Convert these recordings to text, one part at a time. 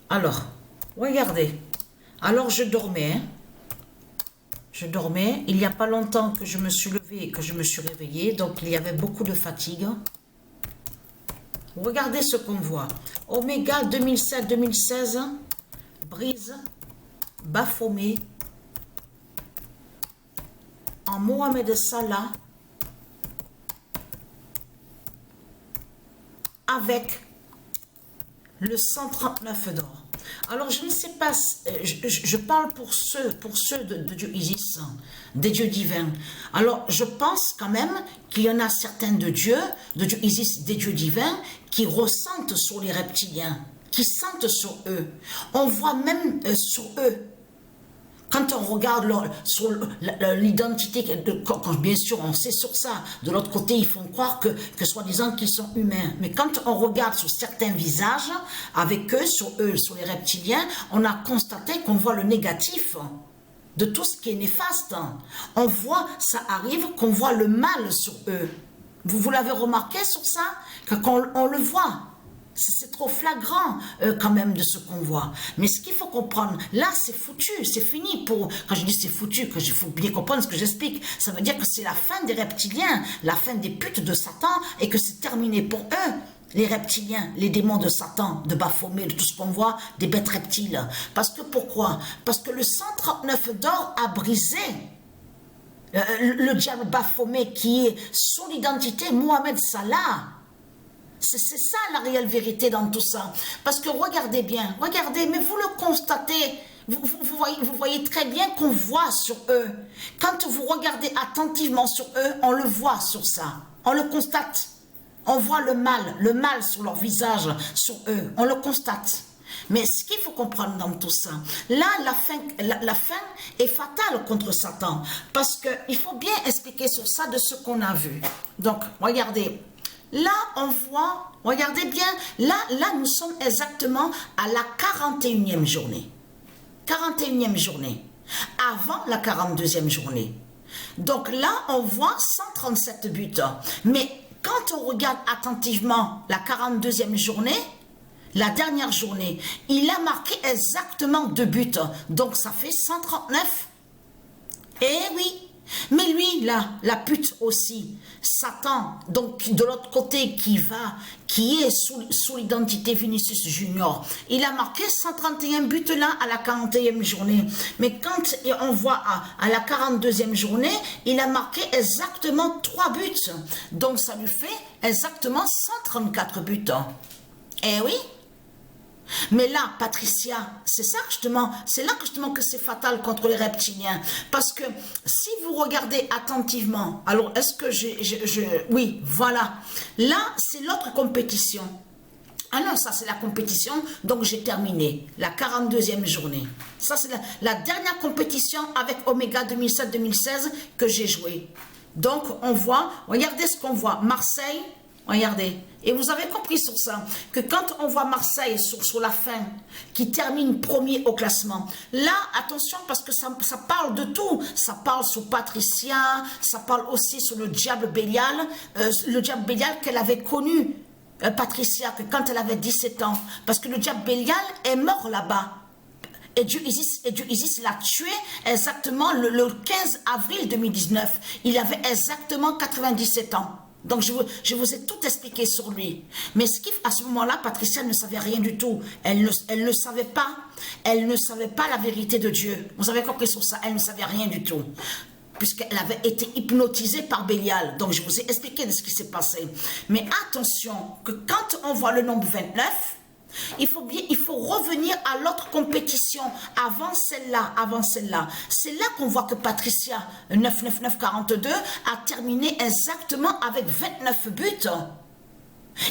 Alors, regardez. Alors, je dormais. Hein. Je dormais. Il n'y a pas longtemps que je me suis levée et que je me suis réveillée. Donc, il y avait beaucoup de fatigue. Regardez ce qu'on voit. Oméga 2007-2016. Brise. Baphomet. En Mohamed Salah. Avec le 139 d'or. Alors, je ne sais pas, je parle pour ceux de Dieu Isis, des dieux divins. Alors, je pense quand même qu'il y en a certains de Dieu Isis, des dieux divins, qui ressentent sur les reptiliens, qui sentent sur eux. On voit même sur eux. Quand on regarde sur l'identité, bien sûr on sait sur ça, de l'autre côté ils font croire que soi-disant qu'ils sont humains. Mais quand on regarde sur certains visages, avec eux, sur les reptiliens, on a constaté qu'on voit le négatif de tout ce qui est néfaste. On voit, ça arrive qu'on voit le mal sur eux. Vous l'avez remarqué sur ça? Quand on le voit. C'est trop flagrant quand même de ce qu'on voit. Mais ce qu'il faut comprendre, là c'est foutu, c'est fini pour... Quand je dis c'est foutu, il faut bien comprendre ce que j'explique. Ça veut dire que c'est la fin des reptiliens, la fin des putes de Satan et que c'est terminé pour eux. Les reptiliens, les démons de Satan, de Baphomet, de tout ce qu'on voit, des bêtes reptiles. Parce que pourquoi? Parce que le 139 d'or a brisé le diable Baphomet qui est sous l'identité Mohamed Salah. C'est ça la réelle vérité dans tout ça. Parce que regardez bien, regardez, mais vous le constatez, vous voyez très bien qu'on voit sur eux. Quand vous regardez attentivement sur eux, on le voit sur ça. On le constate. On voit le mal sur leur visage, sur eux. On le constate. Mais ce qu'il faut comprendre dans tout ça, là, la fin est fatale contre Satan. Parce qu'il faut bien expliquer sur ça de ce qu'on a vu. Donc, regardez. Là, on voit, regardez bien, là, nous sommes exactement à la 41e journée. 41e journée. Avant la 42e journée. Donc là, on voit 137 buts. Mais quand on regarde attentivement la 42e journée, la dernière journée, il a marqué exactement 2 buts. Donc ça fait 139. Eh oui. Mais lui, là, la pute aussi, Satan, donc de l'autre côté qui est sous l'identité Vinicius Junior, il a marqué 131 buts là à la 41e journée. Mais quand on voit à la 42e journée, il a marqué exactement 3 buts. Donc ça lui fait exactement 134 buts. Eh oui. Mais là, Patricia, c'est ça justement, c'est là justement que c'est fatal contre les reptiliens. Parce que si vous regardez attentivement, alors est-ce que oui, voilà. Là, c'est l'autre compétition. Ah non, ça c'est la compétition, donc j'ai terminé. La 42e journée. Ça c'est la dernière compétition avec Oméga 2007-2016 que j'ai joué. Donc on voit, regardez ce qu'on voit. Marseille, regardez. Et vous avez compris sur ça, que quand on voit Marseille sur la fin, qui termine premier au classement, là, attention, parce que ça parle de tout. Ça parle sur Patricia, ça parle aussi sur le diable Bélial qu'elle avait connu, Patricia, que quand elle avait 17 ans. Parce que le diable Bélial est mort là-bas. Et Dieu Isis l'a tué exactement le 15 avril 2019. Il avait exactement 97 ans. Donc, je vous ai tout expliqué sur lui. Mais à ce moment-là, Patricia ne savait rien du tout. Elle ne savait pas. Elle ne savait pas la vérité de Dieu. Vous avez compris sur ça. Elle ne savait rien du tout. Puisqu'elle avait été hypnotisée par Bélial. Donc, je vous ai expliqué de ce qui s'est passé. Mais attention, que quand on voit le nombre 29, il faut revenir à l'autre compétition avant celle-là. C'est là qu'on voit que Patricia 99942 a terminé exactement avec 29 buts.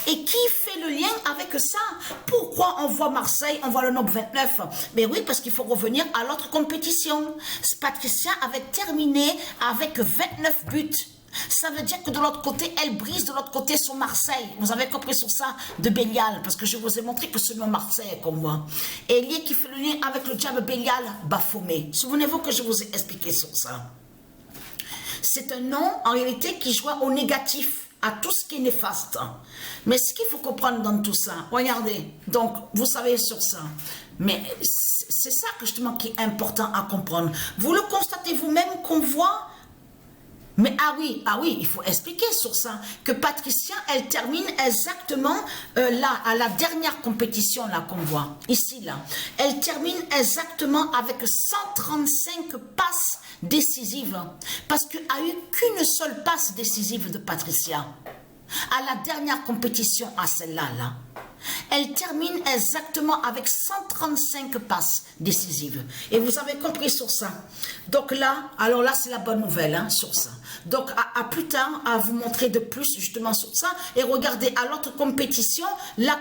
Et qui fait le lien avec ça? Pourquoi on voit Marseille, on voit le nombre 29? Mais oui, parce qu'il faut revenir à l'autre compétition. Patricia avait terminé avec 29 buts. Ça veut dire que de l'autre côté, elle brise de l'autre côté sur Marseille. Vous avez compris sur ça de Bélial, parce que je vous ai montré que c'est le nom Marseille qu'on voit. Et lié qui fait le lien avec le diable Bélial, Baphomet. Souvenez-vous que je vous ai expliqué sur ça. C'est un nom, en réalité, qui joue au négatif. à tout ce qui est néfaste. Mais ce qu'il faut comprendre dans tout ça, regardez, donc vous savez sur ça, mais c'est ça que justement qui est important à comprendre. Vous le constatez vous-même qu'on voit. Mais ah oui, il faut expliquer sur ça, que Patricia, elle termine exactement là, à la dernière compétition là qu'on voit, ici là. Elle termine exactement avec 135 passes décisives, parce qu'il n'y a eu qu'une seule passe décisive de Patricia. À la dernière compétition, à celle-là, là. Elle termine exactement avec 135 passes décisives. Et vous avez compris sur ça. Donc là, alors là, c'est la bonne nouvelle hein, sur ça. Donc à plus tard, à vous montrer de plus justement sur ça. Et regardez, à l'autre compétition, là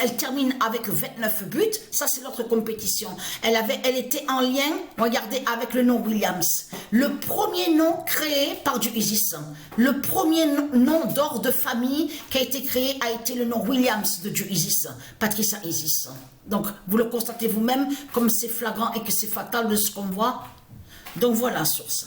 elle termine avec 29 buts. Ça, c'est l'autre compétition. Elle était en lien, regardez, avec le nom Williams. Le premier nom créé par du Isis. Le premier nom d'or de famille qui a été créé a été le nom Williams de du Isis. Patricia Isis. Donc, vous le constatez vous-même comme c'est flagrant et que c'est fatal de ce qu'on voit. Donc, voilà sur ça.